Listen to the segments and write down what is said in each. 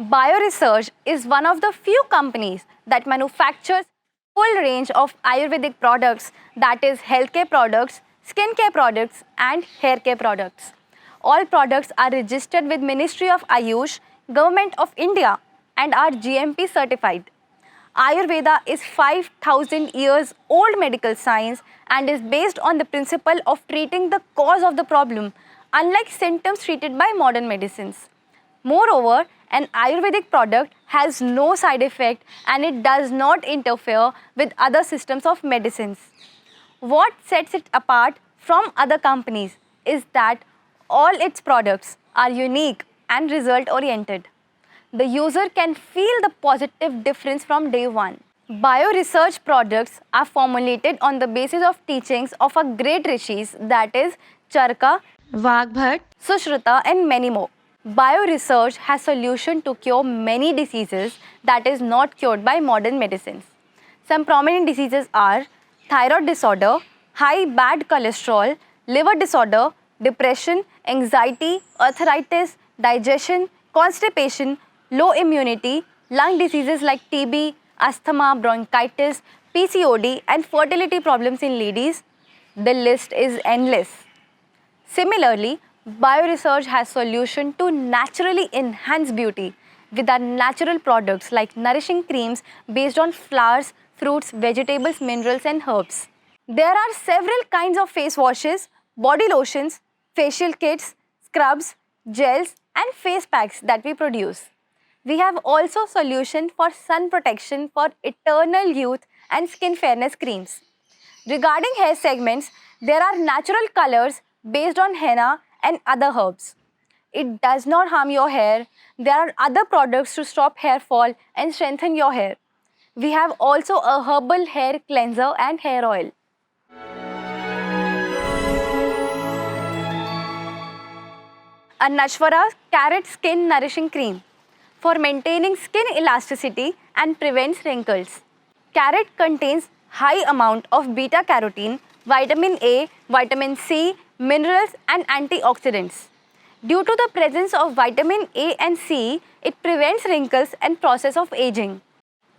BioResearch is one of the few companies that manufactures full range of Ayurvedic products, that is healthcare products, skincare products and hair care products. All products are registered with Ministry of Ayush, Government of India and are GMP certified. Ayurveda is 5000 years old medical science and is based on the principle of treating the cause of the problem, unlike symptoms treated by modern medicines. Moreover, an Ayurvedic product has no side effect and it does not interfere with other systems of medicines. What sets it apart from other companies is that all its products are unique and result oriented. The user can feel the positive difference from day one. BioResearch products are formulated on the basis of teachings of our great rishis, that is Charaka, Vagbhat, Sushruta and many more. BioResearch has solution to cure many diseases that is not cured by modern medicines. Some prominent diseases are thyroid disorder, high bad cholesterol, liver disorder, depression, anxiety, arthritis, digestion, constipation, low immunity, lung diseases like TB, asthma, bronchitis, PCOD and fertility problems in ladies. The list is endless. Similarly, BioResearch has solution to naturally enhance beauty with our natural products like nourishing creams based on flowers, fruits, vegetables, minerals and herbs. There are several kinds of face washes, body lotions, facial kits, scrubs, gels and face packs that we produce. We have also solution for sun protection for eternal youth and skin fairness creams. Regarding hair segments, there are natural colors based on henna and other herbs. It does not harm your hair. There are other products to stop hair fall and strengthen your hair. We have also a herbal hair cleanser and hair oil. A Nashvara Carrot Skin Nourishing Cream for maintaining skin elasticity and prevents wrinkles. Carrot contains high amount of beta carotene, vitamin A, vitamin C, minerals and antioxidants. Due to the presence of vitamin A and C, it prevents wrinkles and process of aging.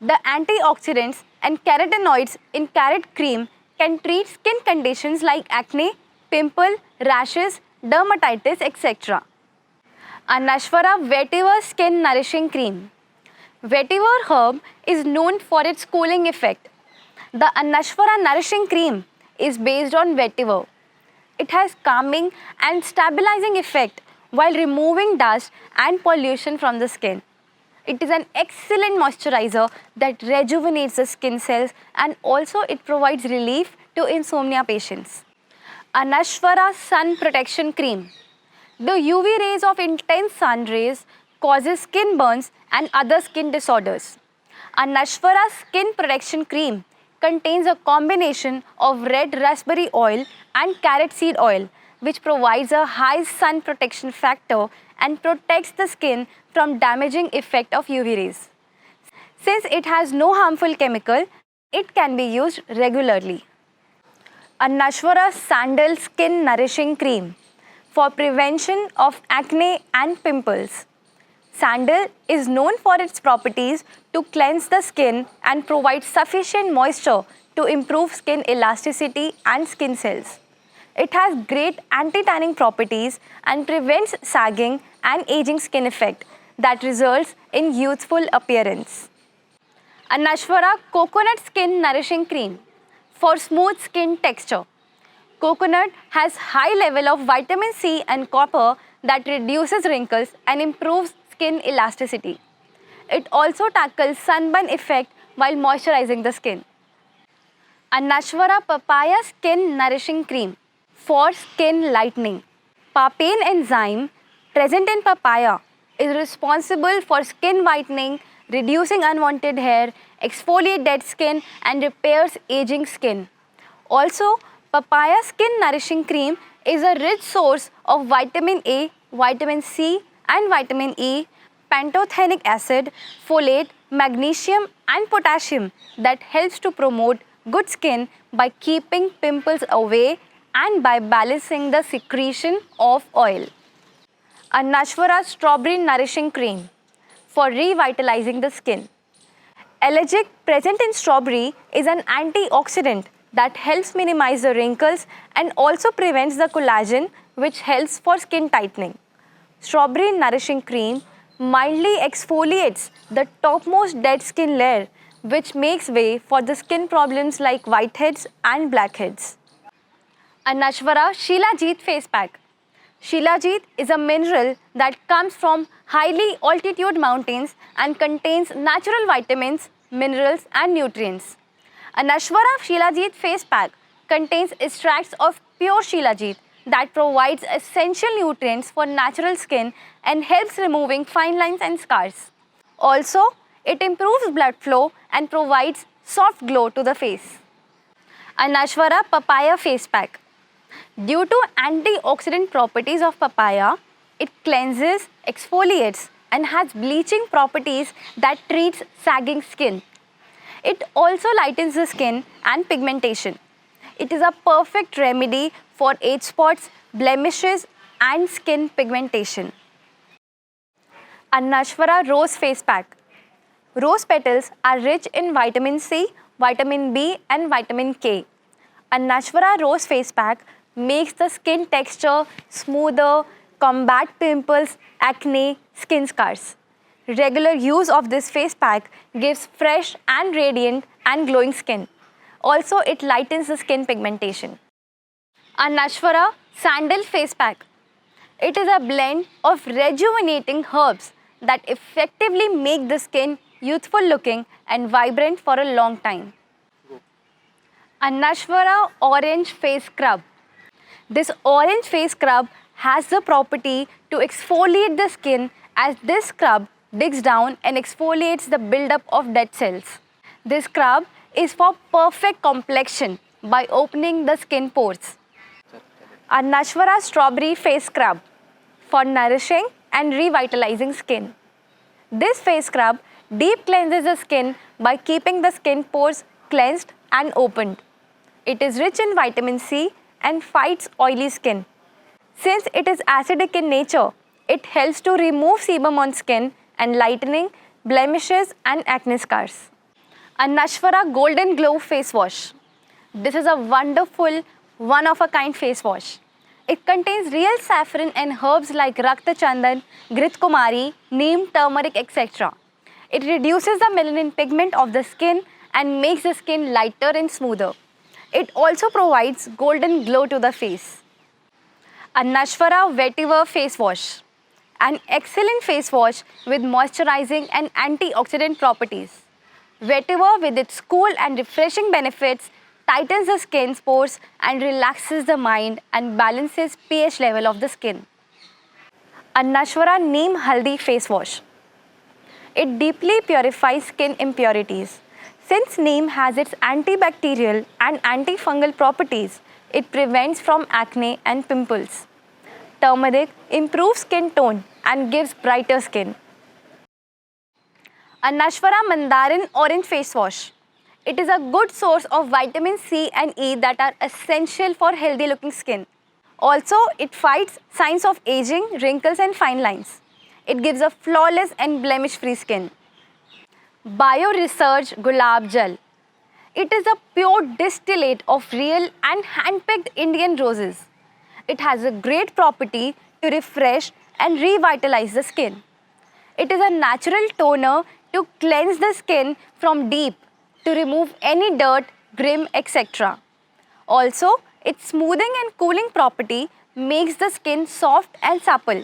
The antioxidants and carotenoids in carrot cream can treat skin conditions like acne, pimple, rashes, dermatitis, etc. A Nashvara Vetiver Skin Nourishing Cream. Vetiver herb is known for its cooling effect. The Anashvara Nourishing Cream is based on vetiver. It has calming and stabilizing effect while removing dust and pollution from the skin. It is an excellent moisturizer that rejuvenates the skin cells and also it provides relief to insomnia patients. Anashvara Sun Protection Cream. The UV rays of intense sun rays causes skin burns and other skin disorders. Anashvara Skin Protection Cream contains a combination of red raspberry oil and carrot seed oil, which provides a high sun protection factor and protects the skin from damaging effect of UV rays. Since it has no harmful chemical, it can be used regularly. A Nashvara Sandal Skin Nourishing Cream for prevention of acne and pimples. Sandal is known for its properties to cleanse the skin and provide sufficient moisture to improve skin elasticity and skin cells. It has great anti-tanning properties and prevents sagging and aging skin effect that results in youthful appearance. A Nashvara Coconut Skin Nourishing Cream for smooth skin texture. Coconut has high level of vitamin C and copper that reduces wrinkles and improves skin elasticity. It also tackles sunburn effect while moisturizing the skin. A Nashvara Papaya Skin Nourishing Cream for skin lightening. Papain enzyme present in papaya is responsible for skin whitening, reducing unwanted hair, exfoliate dead skin and repairs aging skin. Also, papaya Skin Nourishing Cream is a rich source of vitamin A, vitamin C and vitamin E, pantothenic acid, folate, magnesium and potassium that helps to promote good skin by keeping pimples away and by balancing the secretion of oil. A Nashvara Strawberry Nourishing Cream for revitalizing the skin. Ellagic, present in strawberry, is an antioxidant that helps minimize the wrinkles and also prevents the collagen, which helps for skin tightening. Strawberry nourishing cream mildly exfoliates the topmost dead skin layer, which makes way for the skin problems like whiteheads and blackheads. Anashvara Shilajit face pack. Shilajit is a mineral that comes from highly altitude mountains and contains natural vitamins, minerals and nutrients. Anashvara Shilajit face pack contains extracts of pure Shilajit that provides essential nutrients for natural skin and helps removing fine lines and scars. Also, it improves blood flow and provides soft glow to the face. Anashvara papaya face pack. Due to antioxidant properties of papaya, it cleanses, exfoliates and has bleaching properties that treats sagging skin. It also lightens the skin and pigmentation. It is a perfect remedy for age spots, blemishes and skin pigmentation. Anashvara rose face pack. Rose petals are rich in vitamin C, vitamin B and vitamin K. Anashvara rose face pack makes the skin texture smoother, combat pimples, acne, skin scars. Regular use of this face pack gives fresh and radiant and glowing skin. Also, it lightens the skin pigmentation. Anashvara sandal face pack. It is a blend of rejuvenating herbs that effectively make the skin youthful looking and vibrant for a long time. Anashvara orange face scrub. This orange face scrub has the property to exfoliate the skin, as this scrub digs down and exfoliates the buildup of dead cells. This scrub is for perfect complexion by opening the skin pores. Anashvara strawberry face scrub for nourishing and revitalizing skin. This face scrub deep cleanses the skin by keeping the skin pores cleansed and opened. It is rich in vitamin C and fights oily skin. Since it is acidic in nature, it helps to remove sebum on skin and lightening blemishes and acne scars. Anashvara Golden Glow Face Wash. This is a wonderful, one-of-a-kind face wash. It contains real saffron and herbs like Rakta Chandan, Grit Kumari, Neem, turmeric, etc. It reduces the melanin pigment of the skin and makes the skin lighter and smoother. It also provides golden glow to the face. Anashvara Vetiver Face Wash. An excellent face wash with moisturizing and antioxidant properties. Vetiver, with its cool and refreshing benefits, tightens the skin's pores and relaxes the mind and balances pH level of the skin. Anashvara Neem Haldi Face Wash. It deeply purifies skin impurities. Since neem has its antibacterial and antifungal properties, it prevents from acne and pimples. Turmeric improves skin tone and gives brighter skin. Anashvara Mandarin Orange Face Wash. It is a good source of vitamin C and E that are essential for healthy looking skin. Also, it fights signs of aging, wrinkles and fine lines. It gives a flawless and blemish-free skin. BioResurge Gulab Jal. It is a pure distillate of real and hand-picked Indian roses. It has a great property to refresh and revitalize the skin. It is a natural toner to cleanse the skin from deep, to remove any dirt, grim, etc. Also, its smoothing and cooling property makes the skin soft and supple.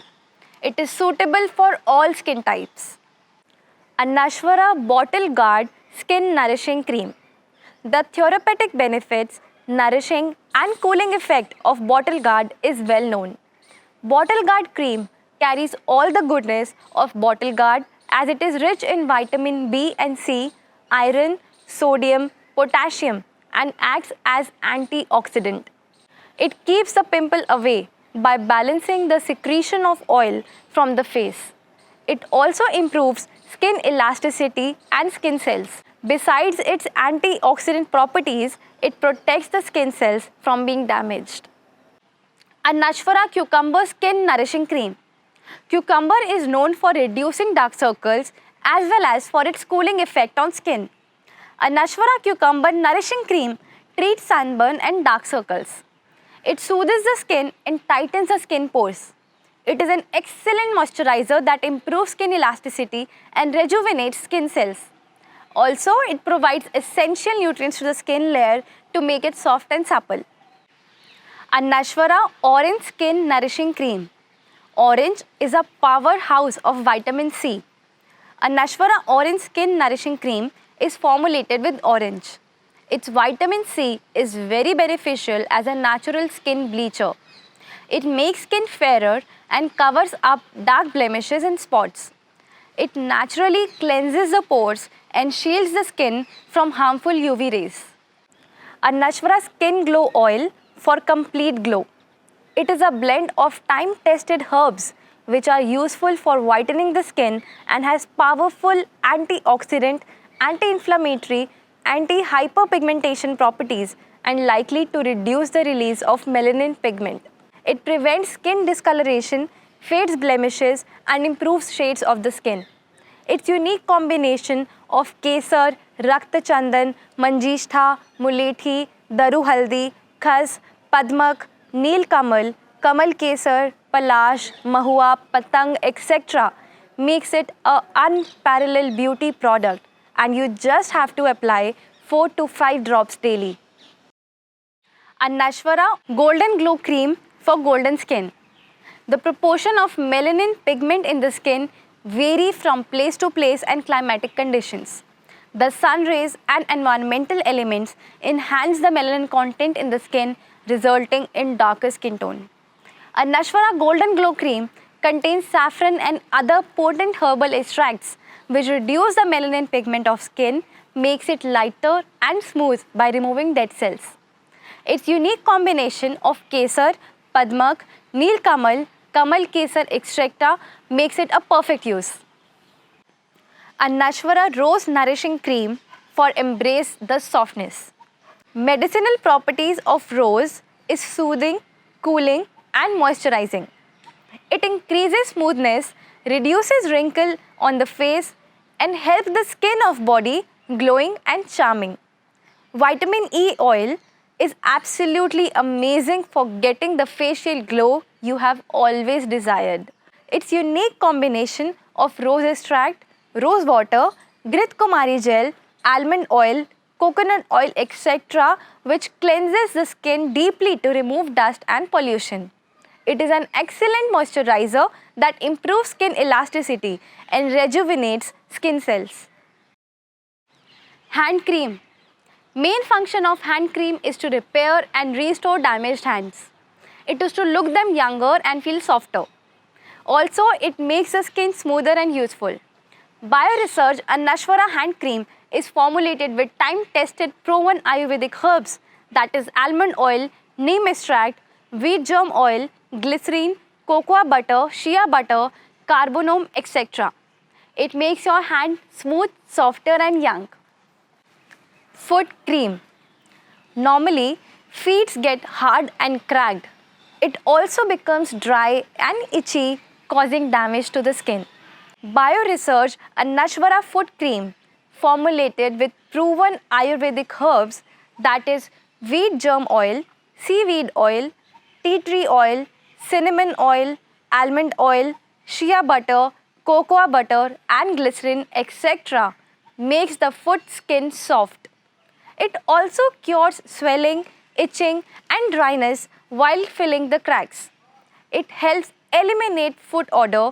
It is suitable for all skin types. Anashvara Bottle Guard Skin Nourishing Cream. The therapeutic benefits, nourishing and cooling effect of Bottle Guard is well known. Bottle Guard cream carries all the goodness of Bottle Guard, as it is rich in vitamin B and C, iron, sodium, potassium and acts as antioxidant. It keeps the pimple away by balancing the secretion of oil from the face. It also improves skin elasticity and skin cells. Besides its antioxidant properties, it protects the skin cells from being damaged. Anashvara Cucumber Skin Nourishing Cream. Cucumber is known for reducing dark circles as well as for its cooling effect on skin. A Nashvara Cucumber Nourishing Cream treats sunburn and dark circles. It soothes the skin and tightens the skin pores. It is an excellent moisturizer that improves skin elasticity and rejuvenates skin cells. Also, it provides essential nutrients to the skin layer to make it soft and supple. A Nashvara Orange Skin Nourishing Cream. Orange is a powerhouse of vitamin C. A Nashvara Orange Skin Nourishing Cream is formulated with orange. Its vitamin C is very beneficial as a natural skin bleacher. It makes skin fairer and covers up dark blemishes and spots. It naturally cleanses the pores and shields the skin from harmful UV rays. A Nashvara Skin Glow Oil for complete glow. It is a blend of time-tested herbs which are useful for whitening the skin and has powerful antioxidant, anti-inflammatory, anti-hyperpigmentation properties and likely to reduce the release of melanin pigment. It prevents skin discoloration, fades blemishes and improves shades of the skin. Its unique combination of kesar, Rakta Chandan, Manjishtha, Mulethi, Daru Haldi, Khas, Padmak, Neel Kamal, Kamal Kesar, Palash, Mahua, Patang, etc. makes it an unparalleled beauty product and you just have to apply 4 to 5 drops daily. A Nashvara Golden Glow Cream for golden skin. The proportion of melanin pigment in the skin vary from place to place and climatic conditions. The sun rays and environmental elements enhance the melanin content in the skin, resulting in darker skin tone. A Nashvara Golden Glow Cream contains saffron and other potent herbal extracts which reduce the melanin pigment of skin, makes it lighter and smooth by removing dead cells. Its unique combination of kesar, padmak, neel kamal, kamal kesar, etc. makes it a perfect use. A Nashvara Rose Nourishing Cream for embrace the softness. Medicinal properties of rose is soothing, cooling and moisturizing. It increases smoothness, reduces wrinkle on the face and helps the skin of body glowing and charming. Vitamin E oil is absolutely amazing for getting the facial glow you have always desired. Its unique combination of rose extract, rose water, Grit Kumari gel, almond oil, coconut oil, etc., which cleanses the skin deeply to remove dust and pollution. It is an excellent moisturizer that improves skin elasticity and rejuvenates skin cells. Hand cream. Main function of hand cream is to repair and restore damaged hands. It is to look them younger and feel softer. Also, it makes the skin smoother and useful. BioResearch and Nashvara hand cream is formulated with time-tested proven Ayurvedic herbs, that is almond oil, neem extract, wheat germ oil, glycerine, cocoa butter, shea butter, carbonome, etc. It makes your hand smooth, softer and young. Foot cream. Normally, feet get hard and cracked. It also becomes dry and itchy, causing damage to the skin. BioResearch and Nashvara foot cream formulated with proven Ayurvedic herbs, that is wheat germ oil, seaweed oil, tea tree oil, cinnamon oil, almond oil, shea butter, cocoa butter and glycerin, etc. makes the foot skin soft. It also cures swelling, itching and dryness while filling the cracks. It helps eliminate foot odor,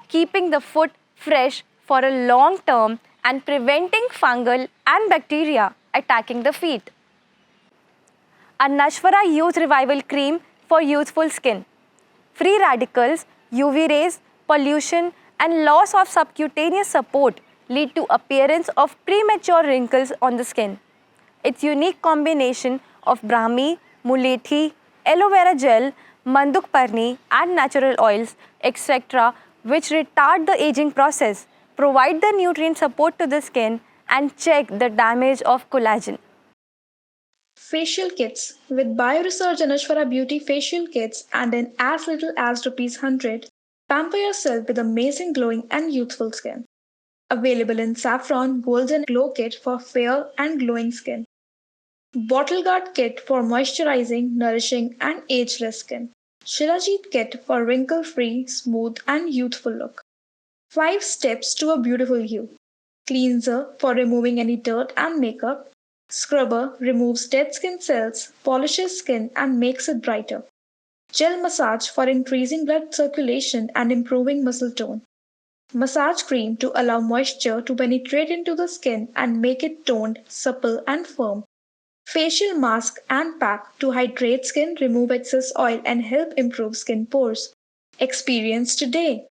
keeping the foot fresh for a long term and preventing fungal and bacteria attacking the feet. A Nashvara Youth Revival Cream for youthful skin. Free radicals, UV rays, pollution and loss of subcutaneous support lead to appearance of premature wrinkles on the skin. Its unique combination of Brahmi, Mulethi, aloe vera gel, Manduk Parni and natural oils, etc. which retard the aging process, provide the nutrient support to the skin and check the damage of collagen. Facial kits. With BioResearch and Ashwara Beauty facial kits and in as little as rupees 100, pamper yourself with amazing glowing and youthful skin. Available in saffron, golden glow kit for fair and glowing skin. Bottle guard kit for moisturizing, nourishing, and ageless skin. Shilajit kit for wrinkle free, smooth, and youthful look. 5 steps to a beautiful you. Cleanser for removing any dirt and makeup. Scrubber removes dead skin cells, polishes skin, and makes it brighter. Gel massage for increasing blood circulation and improving muscle tone. Massage cream to allow moisture to penetrate into the skin and make it toned, supple, and firm. Facial mask and pack to hydrate skin, remove excess oil, and help improve skin pores. Experience today.